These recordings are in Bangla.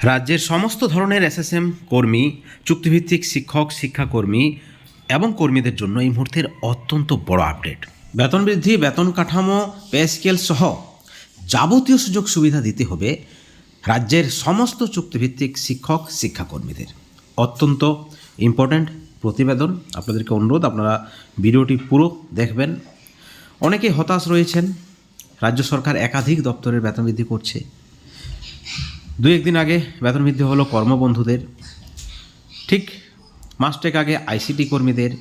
রাজ্যের সমস্ত ধরনের এসএসএম কর্মী, চুক্তিভিত্তিক শিক্ষক, শিক্ষাকর্মী এবং কর্মীদের জন্য এই মুহূর্তের অত্যন্ত বড় আপডেট। বেতন বৃদ্ধি, বেতন কাঠামো, পে স্কেল সহ যাবতীয় সুযোগ সুবিধা দিতে হবে রাজ্যের সমস্ত চুক্তিভিত্তিক শিক্ষক, শিক্ষাকর্মীদের। অত্যন্ত ইম্পর্ট্যান্ট প্রতিবেদন। আপনাদেরকে অনুরোধ, আপনারা ভিডিওটি পুরো দেখবেন। অনেকেই হতাশ রয়েছেন। রাজ্য সরকার একাধিক দপ্তরের বেতন বৃদ্ধি করছে। দু একদিন আগে বেতন বৃদ্ধি হলো কর্মবন্ধুদের, ঠিক মাসটেক আগে আইসিটি কর্মীদের,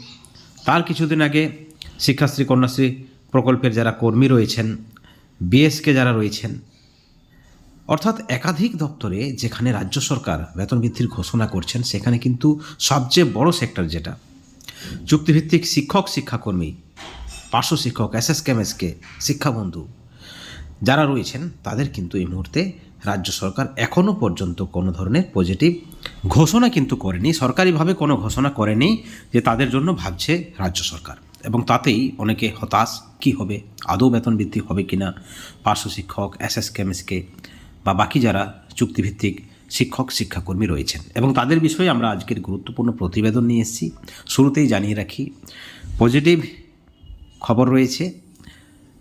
তার কিছুদিন আগে শিক্ষাশ্রী, কন্যাশ্রী প্রকল্পের যারা কর্মী রয়েছেন, বিএসকে যারা রয়েছেন, অর্থাৎ একাধিক দপ্তরে যেখানে রাজ্য সরকার বেতন বৃদ্ধির ঘোষণা করছেন, সেখানে কিন্তু সবচেয়ে বড় সেক্টর যেটা চুক্তিভিত্তিক শিক্ষক, শিক্ষাকর্মী, পার্শ্ব শিক্ষক, এসএসকে, শিক্ষাবন্ধু যারা রয়েছেন, তাদের কিন্তু এই মুহূর্তে রাজ্য সরকার এখনও পর্যন্ত কোনো ধরনের পজিটিভ ঘোষণা কিন্তু করেনি, সরকারিভাবে কোনো ঘোষণা করেনি যে তাদের জন্য ভাবছে রাজ্য সরকার। এবং তাতেই অনেকে হতাশ, কি হবে, আদৌ বেতন বৃদ্ধি হবে কিনা পার্শ্ব শিক্ষক, এসএসকে বা বাকি যারা চুক্তিভিত্তিক শিক্ষক, শিক্ষাকর্মী রয়েছেন। এবং তাদের বিষয়ে আমরা আজকের গুরুত্বপূর্ণ প্রতিবেদন নিয়ে এসেছি। শুরুতেই জানিয়ে রাখি, পজিটিভ খবর রয়েছে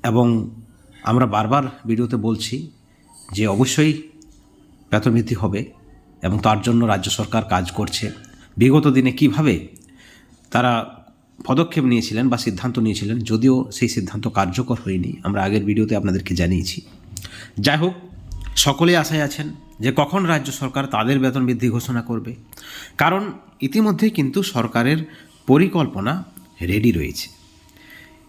এবং আমরা বারবার ভিডিওতে বলছি যে অবশ্যই বেতন বৃদ্ধি হবে এবং তার জন্য রাজ্য সরকার কাজ করছে। বিগত দিনে কিভাবে তারা পদক্ষেপ নিয়েছিলেন বা সিদ্ধান্ত নিয়েছিলেন, যদিও সেই সিদ্ধান্ত কার্যকর হয়নি, আমরা আগের ভিডিওতে আপনাদেরকে জানিয়েছি। যাই হোক, সকলেই আশায় আছেন যে কখন রাজ্য সরকার তাদের বেতন বৃদ্ধি ঘোষণা করবে, কারণ ইতিমধ্যেই কিন্তু সরকারের পরিকল্পনা রেডি রয়েছে।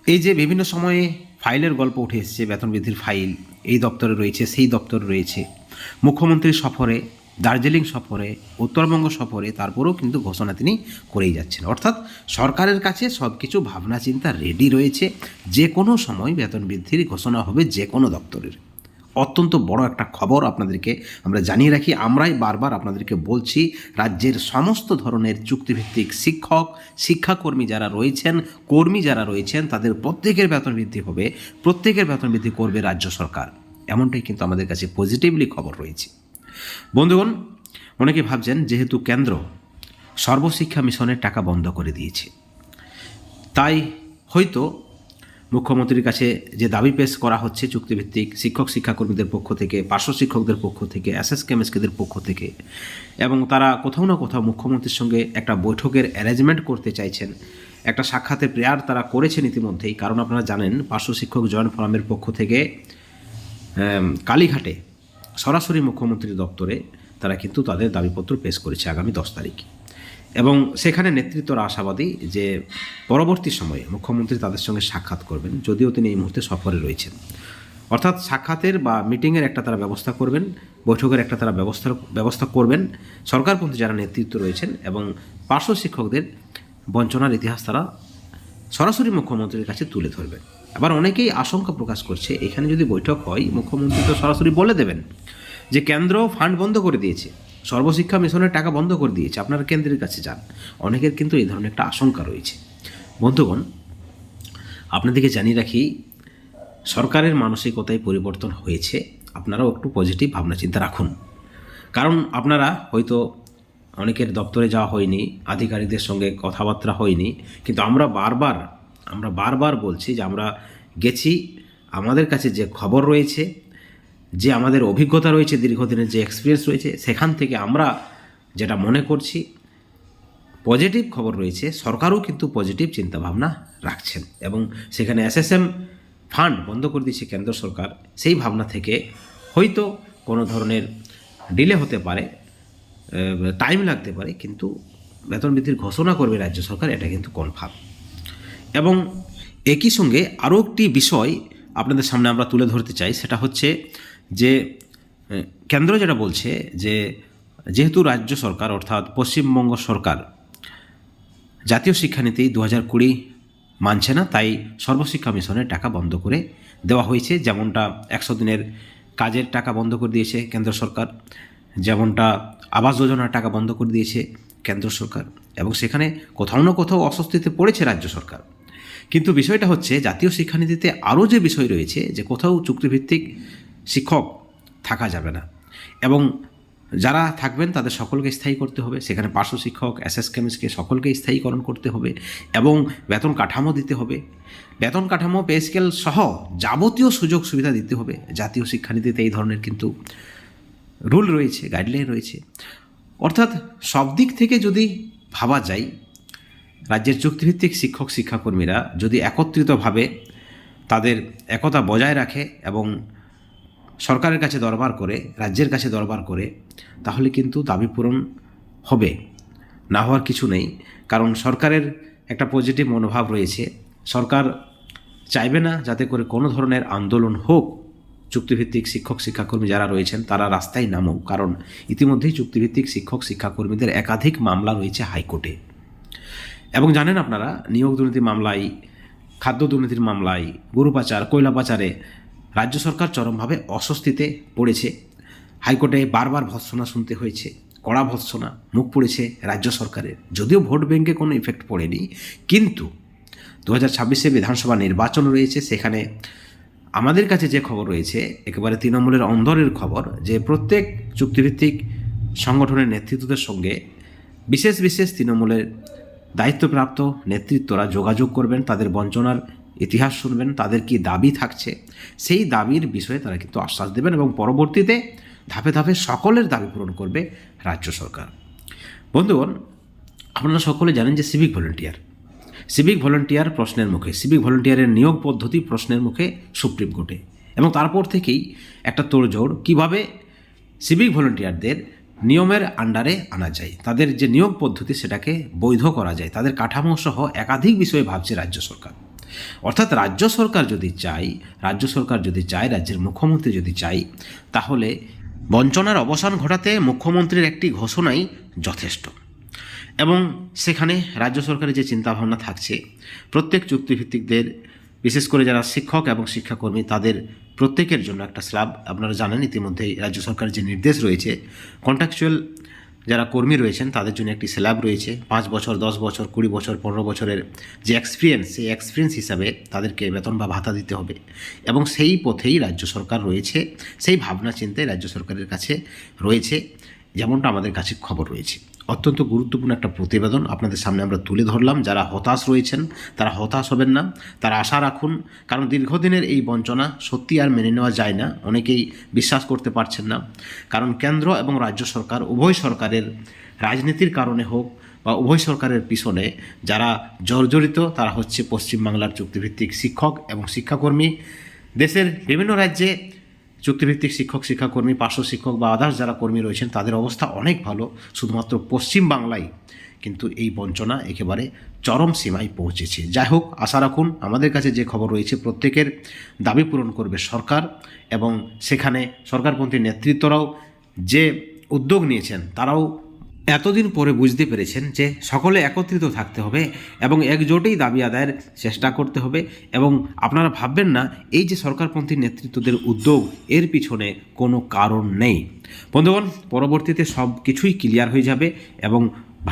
এই যে বিভিন্ন সময়ে ফাইলের গল্প উঠে এসেছে, বেতন বৃদ্ধির ফাইল এই দপ্তরে রয়েছে, সেই দপ্তরে রয়েছে, মুখ্যমন্ত্রীর সফরে, দার্জিলিং সফরে, উত্তরবঙ্গ সফরে, তারপরেও কিন্তু ঘোষণা তিনি করেই যাচ্ছেন। অর্থাৎ সরকারের কাছে সব কিছু ভাবনা চিন্তা রেডি রয়েছে, যে কোনো সময় বেতন বৃদ্ধির ঘোষণা হবে যে কোনো দপ্তরের। অত্যন্ত বড় একটা খবর আপনাদেরকে আমরা জানিয়ে রাখি। আমরাই বারবার আপনাদেরকে বলছি, রাজ্যের সমস্ত ধরনের চুক্তিভিত্তিক শিক্ষক, শিক্ষাকর্মী যারা রয়েছেন, কর্মী যারা রয়েছেন, তাদের প্রত্যেকের বেতন বৃদ্ধি হবে, প্রত্যেকের বেতন বৃদ্ধি করবে রাজ্য সরকার। এমনটাই কিন্তু আমাদের কাছে পজিটিভলি খবর রয়েছে। বন্ধুগণ, অনেকে ভাবছেন যেহেতু কেন্দ্র সর্বশিক্ষা মিশনের টাকা বন্ধ করে দিয়েছে, তাই হয়তো মুখ্যমন্ত্রীর কাছে যে দাবি পেশ করা হচ্ছে চুক্তিভিত্তিক শিক্ষক, শিক্ষাকর্মীদের পক্ষ থেকে, পার্শ্ব শিক্ষকদের পক্ষ থেকে, এসএসকেদের পক্ষ থেকে, এবং তারা কোথাও না কোথাও মুখ্যমন্ত্রীর সঙ্গে একটা বৈঠকের অ্যারেঞ্জমেন্ট করতে চাইছেন। একটা সাক্ষাতের প্রেয়ার তারা করেছেন ইতিমধ্যেই, কারণ আপনারা জানেন পার্শ্ব শিক্ষক জয়েন্ট ফোরামের পক্ষ থেকে কালীঘাটে সরাসরি মুখ্যমন্ত্রীর দপ্তরে তারা কিন্তু তাদের দাবিপত্র পেশ করেছে আগামী 10 তারিখ। এবং সেখানে নেতৃত্বরা আশাবাদী যে পরবর্তী সময়ে মুখ্যমন্ত্রী তাদের সঙ্গে সাক্ষাৎ করবেন, যদিও তিনি এই মুহূর্তে সফরে রয়েছেন। অর্থাৎ সাক্ষাতের বা মিটিংয়ের একটা তারা ব্যবস্থা করবেন, বৈঠকের একটা তারা ব্যবস্থা করবেন, সরকারপন্থী যারা নেতৃত্ব রয়েছেন, এবং পার্শ্ব শিক্ষকদের বঞ্চনার ইতিহাস তারা সরাসরি মুখ্যমন্ত্রীর কাছে তুলে ধরবেন। আবার অনেকেই আশঙ্কা প্রকাশ করছে, এখানে যদি বৈঠক হয়, মুখ্যমন্ত্রী তো সরাসরি বলে দেবেন যে কেন্দ্র ফান্ড বন্ধ করে দিয়েছে, সর্বশিক্ষা মিশনের টাকা বন্ধ করে দিয়েছে, আপনারা কেন্দ্রের কাছে যান। অনেকের কিন্তু এই ধরনের একটা আশঙ্কা রয়েছে। বন্ধুগণ, আপনাদেরকে জানিয়ে রাখি, সরকারের মানসিকতায় পরিবর্তন হয়েছে। আপনারাও একটু পজিটিভ ভাবনা চিন্তা রাখুন, কারণ আপনারা হয়তো অনেকের দপ্তরে যাওয়া হয়নি, আধিকারিকদের সঙ্গে কথাবার্তা হয়নি, কিন্তু আমরা বারবার বলছি যে আমরা গেছি। আমাদের কাছে যে খবর রয়েছে, যে আমাদের অভিজ্ঞতা রয়েছে, দীর্ঘদিনের যে এক্সপিরিয়েন্স রয়েছে, সেখান থেকে আমরা যেটা মনে করছি পজিটিভ খবর রয়েছে। সরকারও কিন্তু পজিটিভ চিন্তাভাবনা রাখছেন এবং সেখানে এসএসএম ফান্ড বন্ধ করে দিয়েছে কেন্দ্র সরকার। সেই ভাবনা থেকে হয়তো কোনো ধরনের ডিলে হতে পারে, টাইম লাগতে পারে, কিন্তু বেতন বৃদ্ধির ঘোষণা করবে রাজ্য সরকার, এটা কিন্তু কনফার্ম। এবং একই সঙ্গে আরও একটি বিষয় আপনাদের সামনে আমরা তুলে ধরতে চাই, সেটা হচ্ছে যে কেন্দ্র যেটা বলছে যে যেহেতু রাজ্য সরকার অর্থাৎ পশ্চিমবঙ্গ সরকার জাতীয় শিক্ষানীতি 2020 মানছে না, তাই সর্বশিক্ষা মিশনের টাকা বন্ধ করে দেওয়া হয়েছে। যেমনটা 100 দিনের কাজের টাকা বন্ধ করে দিয়েছে কেন্দ্র সরকার, যেমনটা আবাস যোজনার টাকা বন্ধ করে দিয়েছে কেন্দ্র সরকার, এবং সেখানে কোথাও না কোথাও অস্বস্তিতে পড়েছে রাজ্য সরকার। কিন্তু বিষয়টা হচ্ছে জাতীয় শিক্ষানীতিতে আরও যে বিষয় রয়েছে, যে কোথাও চুক্তিভিত্তিক শিক্ষক থাকা যাবে না, এবং যারা থাকবেন তাদের সকলকে স্থায়ী করতে হবে, সেখানে পার্শ্ব শিক্ষক, এসএস কেমিস্টকে সকলকে স্থায়ীকরণ করতে হবে এবং বেতন কাঠামো দিতে হবে। বেতন কাঠামো, পে স্কেল সহ যাবতীয় সুযোগ সুবিধা দিতে হবে। জাতীয় শিক্ষানীতিতে এই ধরনের কিন্তু রুল রয়েছে, গাইডলাইন রয়েছে। অর্থাৎ সব দিক থেকে যদি ভাবা যায়, রাজ্যের চুক্তিভিত্তিক শিক্ষক শিক্ষাকর্মীরা যদি একত্রিতভাবে তাদের একতা বজায় রাখে এবং সরকারের কাছে দরবার করে, রাজ্যের কাছে দরবার করে, তাহলে কিন্তু দাবি পূরণ হবে, না হওয়ার কিছু নেই। কারণ সরকারের একটা পজিটিভ মনোভাব রয়েছে। সরকার চাইবে না যাতে করে কোনো ধরনের আন্দোলন হোক, চুক্তিভিত্তিক শিক্ষক শিক্ষাকর্মী যারা রয়েছেন তারা রাস্তায় নামুক। কারণ ইতিমধ্যেই চুক্তিভিত্তিক শিক্ষক শিক্ষাকর্মীদের একাধিক মামলা রয়েছে হাইকোর্টে। এবং জানেন আপনারা, নিয়োগ দুর্নীতি মামলায়, খাদ্য দুর্নীতির মামলায়, গরু পাচার, কয়লা পাচারে রাজ্য সরকার চরমভাবে অস্বস্তিতে পড়েছে। হাইকোর্টে বারবার ভৎসনা শুনতে হয়েছে, কড়া ভৎসনা মুখ পড়েছে রাজ্য সরকারের। যদিও ভোট ব্যাংকে কোনো ইফেক্ট পড়েনি, কিন্তু 2026 বিধানসভা নির্বাচন রয়েছে। সেখানে আমাদের কাছে যে খবর রয়েছে, একেবারে তৃণমূলের অন্দরের খবর, যে প্রত্যেক চুক্তিভিত্তিক সংগঠনের নেতৃত্বদের সঙ্গে বিশেষ বিশেষ তৃণমূলের দায়িত্বপ্রাপ্ত নেতৃত্বরা যোগাযোগ করবেন, তাদের বঞ্চনার ইতিহাস শুনবেন, তাদের কি দাবি থাকছে সেই দাবির বিষয়ে তারা কিন্তু আশ্বাস দেবেন এবং পরবর্তীতে ধাপে ধাপে সকলের দাবি পূরণ করবে রাজ্য সরকার। বন্ধুগণ, আপনারা সকলে জানেন যে সিভিক ভলেন্টিয়ার প্রশ্নের মুখে, সিভিক ভলেন্টিয়ারের নিয়োগ পদ্ধতি প্রশ্নের মুখে সুপ্রিম কোর্টে। এবং তারপর থেকেই একটা তোড়জোড়, কীভাবে সিভিক ভলেন্টিয়ারদের নিয়মের আন্ডারে আনা যায়, তাদের যে নিয়োগ পদ্ধতি সেটাকে বৈধ করা যায়, তাদের কাঠামো সহ একাধিক বিষয়ে ভাবছে রাজ্য সরকার। অর্থাৎ রাজ্য সরকার যদি চায়, রাজ্যের মুখ্যমন্ত্রী যদি চায়, তাহলে বঞ্চনার অবসান ঘটাতে মুখ্যমন্ত্রীর একটি ঘোষণাই যথেষ্ট। এবং সেখানে রাজ্য সরকারের যে চিন্তাভাবনা থাকছে, প্রত্যেক চুক্তিভিত্তিকদের, বিশেষ করে যারা শিক্ষক এবং শিক্ষাকর্মী, তাদের প্রত্যেকের জন্য একটা স্ল্যাব, আপনারা জানেন ইতিমধ্যেই রাজ্য সরকারের যে নির্দেশ রয়েছে, কন্ট্রাকচুয়াল যারা কর্মী রয়েছেন তাদের জন্য একটি স্ল্যাব রয়েছে। 5 বছর, 10 বছর, 20 বছর, 15 বছরের যে এক্সপিরিয়েন্স, সেই এক্সপিরিয়েন্স হিসাবে তাদেরকে বেতন বা ভাতা দিতে হবে। এবং সেই পথেই রাজ্য সরকার রয়েছে, সেই ভাবনা চিন্তায় রাজ্য সরকারের কাছে রয়েছে, যেমনটা আমাদের কাছে খবর রয়েছে। অত্যন্ত গুরুত্বপূর্ণ একটা প্রতিবেদন আপনাদের সামনে আমরা তুলে ধরলাম। যারা হতাশ রয়েছেন তারা হতাশ হবেন না, তারা আশা রাখুন। কারণ দীর্ঘদিনের এই বঞ্চনা সত্যি আর মেনে নেওয়া যায় না, অনেকেই বিশ্বাস করতে পারছেন না। কারণ কেন্দ্র এবং রাজ্য সরকার, উভয় সরকারের রাজনীতির কারণে হোক বা উভয় সরকারের পিছনে যারা জর্জরিত, তারা হচ্ছে পশ্চিমবাংলার চুক্তিভিত্তিক শিক্ষক এবং শিক্ষাকর্মী। দেশের বিভিন্ন রাজ্যে চুক্তিভিত্তিক শিক্ষক শিক্ষাকর্মী, পার্শ্ব শিক্ষক বা আদার্স যারা কর্মী রয়েছেন তাদের অবস্থা অনেক ভালো। শুধুমাত্র পশ্চিমবাংলায় কিন্তু এই বঞ্চনা একেবারে চরম সীমায় পৌঁছেছে। যাই হোক, আশা রাখুন, আমাদের কাছে যে খবর রয়েছে প্রত্যেকের দাবি পূরণ করবে সরকার। এবং সেখানে সরকারপন্থী নেতৃত্বরাও যে উদ্যোগ নিয়েছেন, তারাও এতদিন পরে বুঝতে পেরেছেন যে সকলে একত্রিত থাকতে হবে এবং একজোটেই দাবি আদায়ের চেষ্টা করতে হবে। এবং আপনারা ভাববেন না এই যে সরকারপন্থী নেতৃত্বদের উদ্যোগ, এর পিছনে কোনো কারণ নেই। বন্ধুগণ, পরবর্তীতে সব কিছুই ক্লিয়ার হয়ে যাবে এবং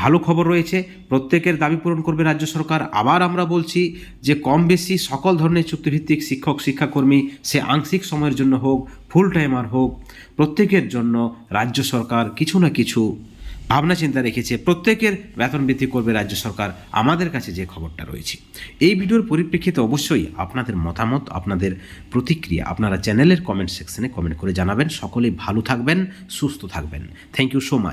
ভালো খবর রয়েছে, প্রত্যেকের দাবি পূরণ করবে রাজ্য সরকার। আবার আমরা বলছি যে কম বেশি সকল ধরনের চুক্তিভিত্তিক শিক্ষক শিক্ষাকর্মী, সে আংশিক সময়ের জন্য হোক, ফুল টাইমার হোক, প্রত্যেকের জন্য রাজ্য সরকার কিছু না কিছু ভাবনা চিন্তা রেখেছে। প্রত্যেকের বেতন বৃদ্ধি করবে রাজ্য সরকার, আমাদের কাছে যে খবরটা রয়েছে। এই ভিডিওর পরিপ্রেক্ষিতে অবশ্যই আপনাদের মতামত, আপনাদের প্রতিক্রিয়া আপনারা চ্যানেলের কমেন্ট সেকশনে কমেন্ট করে জানাবেন। সকলেই ভালো থাকবেন, সুস্থ থাকবেন। Thank you so much.